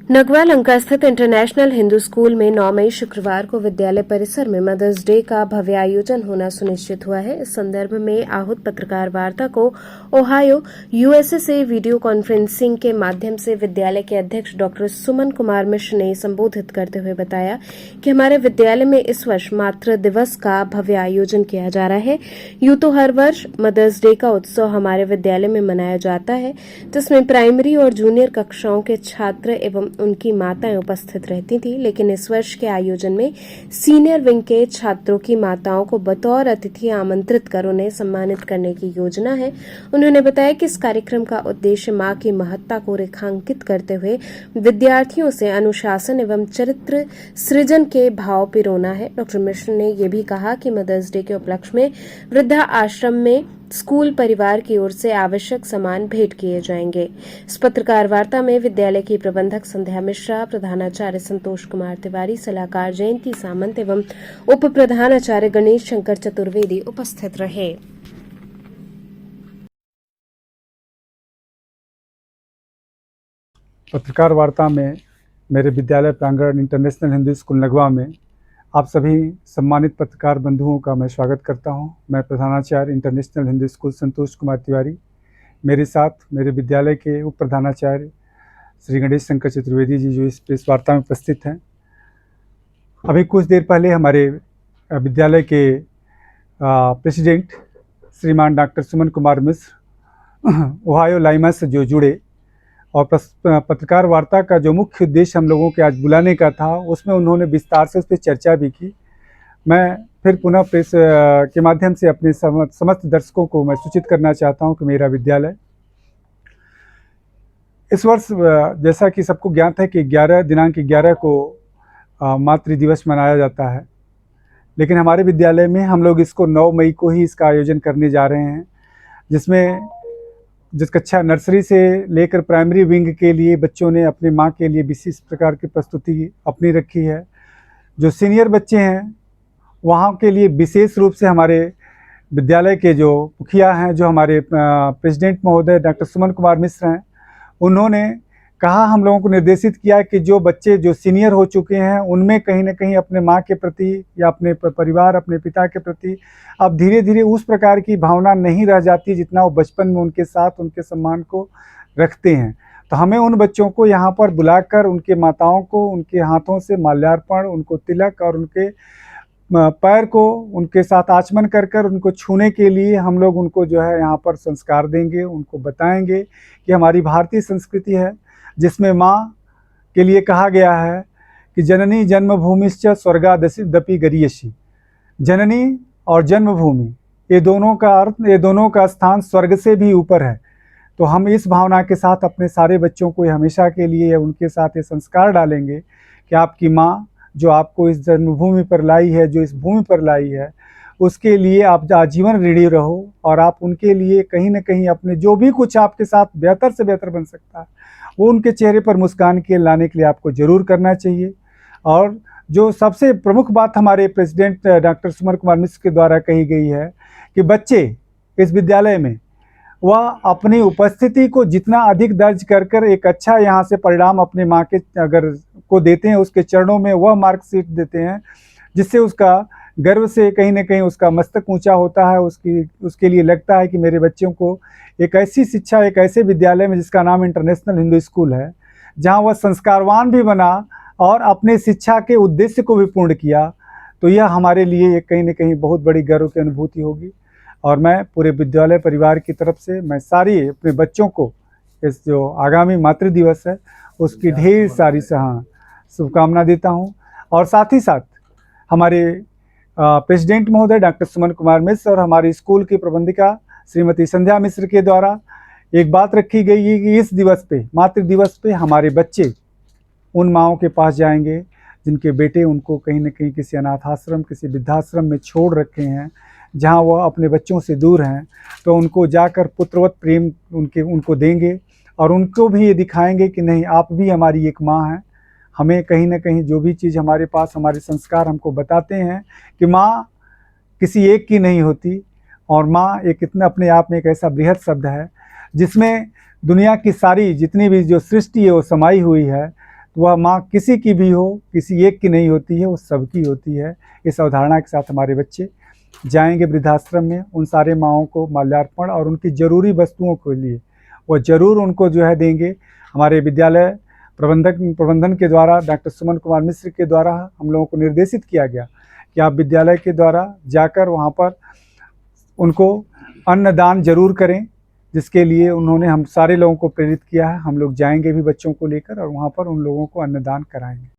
नगवा लंका स्थित international Hindu school में 9 मई शुक्रवार को विद्यालय परिसर में मदर्स डे का भव्य आयोजन होना सुनिश्चित हुआ है। इस संदर्भ में आहूत पत्रकार वार्ता को ओहायो, यूएसए से वीडियो कॉन्फ्रेंसिंग के माध्यम से विद्यालय के अध्यक्ष डॉक्टर सुमन कुमार मिश्र ने संबोधित करते हुए बताया कि हमारे विद्यालय में इस वर्ष मातृ दिवस का भव्य आयोजन किया जा रहा है। यूं तो हर वर्ष मदर्स डे का उत्सव हमारे विद्यालय में मनाया जाता है, जिसमें प्राइमरी और जूनियर कक्षाओं के छात्र एवं उनकी माताएं उपस्थित रहती थी, लेकिन इस वर्ष के आयोजन में सीनियर विंग के छात्रों की माताओं को बतौर अतिथि आमंत्रित कर उन्हें सम्मानित करने की योजना है। उन्होंने बताया कि इस कार्यक्रम का उद्देश्य मां की महत्ता को रेखांकित करते हुए विद्यार्थियों से अनुशासन एवं चरित्र सृजन के भाव पिरोना है। डॉक्टर मिश्र ने यह भी कहा कि मदर्स डे के उपलक्ष्य में वृद्धा आश्रम में स्कूल परिवार की ओर से आवश्यक सामान भेंट किए जाएंगे। इस पत्रकार वार्ता में विद्यालय की प्रबंधक संध्या मिश्रा, प्रधानाचार्य संतोष कुमार तिवारी, सलाहकार जयंती सामंत एवं उप प्रधानाचार्य गणेश शंकर चतुर्वेदी उपस्थित रहे। पत्रकार वार्ता में मेरे विद्यालय प्रांगण इंटरनेशनल हिंदू स्कूल नगवा में आप सभी सम्मानित पत्रकार बंधुओं का मैं स्वागत करता हूं। मैं प्रधानाचार्य इंटरनेशनल हिंदू स्कूल संतोष कुमार तिवारी, मेरे साथ मेरे विद्यालय के उप प्रधानाचार्य श्री गणेश शंकर चतुर्वेदी जी जो इस प्रेस वार्ता में उपस्थित हैं। अभी कुछ देर पहले हमारे विद्यालय के प्रेसिडेंट श्रीमान डॉक्टर सुमन कुमार मिश्र ओहायो लाइमा से जो जुड़े और पत्रकार वार्ता का जो मुख्य उद्देश्य हम लोगों के आज बुलाने का था, उसमें उन्होंने विस्तार से उस पर चर्चा भी की। मैं फिर पुनः प्रेस के माध्यम से अपने समस्त दर्शकों को मैं सूचित करना चाहता हूं कि मेरा विद्यालय इस वर्ष, जैसा कि सबको ज्ञात है कि दिनांक 11 को मातृ दिवस मनाया जाता है, लेकिन हमारे विद्यालय में हम लोग इसको 9 मई को ही इसका आयोजन करने जा रहे हैं, जिस कक्षा नर्सरी से लेकर प्राइमरी विंग के लिए बच्चों ने अपनी माँ के लिए विशेष प्रकार की प्रस्तुति अपनी रखी है। जो सीनियर बच्चे हैं वहाँ के लिए विशेष रूप से हमारे विद्यालय के जो मुखिया हैं, जो हमारे प्रेसिडेंट महोदय डॉक्टर सुमन कुमार मिश्र हैं, उन्होंने कहा, हम लोगों को निर्देशित किया कि जो बच्चे जो सीनियर हो चुके हैं उनमें कहीं ना कहीं अपने माँ के प्रति या अपने परिवार, अपने पिता के प्रति अब धीरे धीरे उस प्रकार की भावना नहीं रह जाती जितना वो बचपन में उनके साथ उनके सम्मान को रखते हैं। तो हमें उन बच्चों को यहाँ पर बुलाकर उनके माताओं को उनके हाथों से माल्यार्पण, उनको तिलक और उनके पैर को उनके साथ आचमन कर उनको छूने के लिए हम लोग उनको जो है यहाँ पर संस्कार देंगे। उनको बताएंगे कि हमारी भारतीय संस्कृति है जिसमें माँ के लिए कहा गया है कि जननी जन्मभूमिश्च स्वर्गादपि गरीयसी। जननी और जन्मभूमि, ये दोनों का अर्थ, ये दोनों का स्थान स्वर्ग से भी ऊपर है। तो हम इस भावना के साथ अपने सारे बच्चों को हमेशा के लिए उनके साथ ये संस्कार डालेंगे कि आपकी माँ जो आपको इस जन्मभूमि पर लाई है, जो इस भूमि पर लाई है, उसके लिए आप आजीवन ऋणी रहो और आप उनके लिए कहीं ना कहीं अपने जो भी कुछ आपके साथ बेहतर से बेहतर बन सकता है वो उनके चेहरे पर मुस्कान के लाने के लिए आपको ज़रूर करना चाहिए। और जो सबसे प्रमुख बात हमारे प्रेसिडेंट डॉक्टर सुमन कुमार मिश्र के द्वारा कही गई है कि बच्चे इस विद्यालय में वह अपनी उपस्थिति को जितना अधिक दर्ज कर एक अच्छा यहाँ से परिणाम अपने माँ के अगर को देते हैं, उसके चरणों में वह मार्कशीट देते हैं, जिससे उसका गर्व से कहीं ना कहीं उसका मस्तक ऊंचा होता है। उसके लिए लगता है कि मेरे बच्चों को एक ऐसी शिक्षा, एक ऐसे विद्यालय में जिसका नाम इंटरनेशनल हिंदू स्कूल है, जहाँ वह संस्कारवान भी बना और अपने शिक्षा के उद्देश्य को भी पूर्ण किया, तो यह हमारे लिए एक कहीं ना कहीं बहुत बड़ी गर्व की अनुभूति होगी। और मैं पूरे विद्यालय परिवार की तरफ से मैं सारी अपने बच्चों को इस जो आगामी मातृ दिवस है उसकी ढेर सारी शुभकामना देता हूं। और साथ ही साथ हमारे प्रेसिडेंट महोदय डॉक्टर सुमन कुमार मिश्र और हमारी स्कूल की प्रबंधिका श्रीमती संध्या मिश्र के द्वारा एक बात रखी गई है कि इस दिवस पे, मातृ दिवस पे, हमारे बच्चे उन माँओं के पास जाएंगे जिनके बेटे उनको कहीं न कहीं किसी अनाथ आश्रम, किसी वृद्धाश्रम में छोड़ रखे हैं, जहाँ वह अपने बच्चों से दूर हैं, तो उनको जाकर पुत्रवत प्रेम उनको देंगे और उनको भी ये दिखाएंगे कि नहीं, आप भी हमारी एक माँ हैं। हमें कहीं ना कहीं जो भी चीज़ हमारे पास, हमारे संस्कार हमको बताते हैं कि माँ किसी एक की नहीं होती, और माँ एक इतना अपने आप में एक ऐसा बृहद शब्द है जिसमें दुनिया की सारी जितनी भी जो सृष्टि है वो समाई हुई है। वह माँ किसी की भी हो, किसी एक की नहीं होती है, वो सबकी होती है। इस अवधारणा के साथ हमारे बच्चे जाएंगे वृद्धाश्रम में, उन सारे माँओं को माल्यार्पण और उनकी ज़रूरी वस्तुओं के लिए वो ज़रूर उनको जो है देंगे। हमारे विद्यालय प्रबंधन के द्वारा डॉक्टर सुमन कुमार मिश्र के द्वारा हम लोगों को निर्देशित किया गया कि आप विद्यालय के द्वारा जाकर वहाँ पर उनको अन्नदान जरूर करें, जिसके लिए उन्होंने हम सारे लोगों को प्रेरित किया है। हम लोग जाएंगे भी बच्चों को लेकर और वहाँ पर उन लोगों को अन्नदान कराएंगे।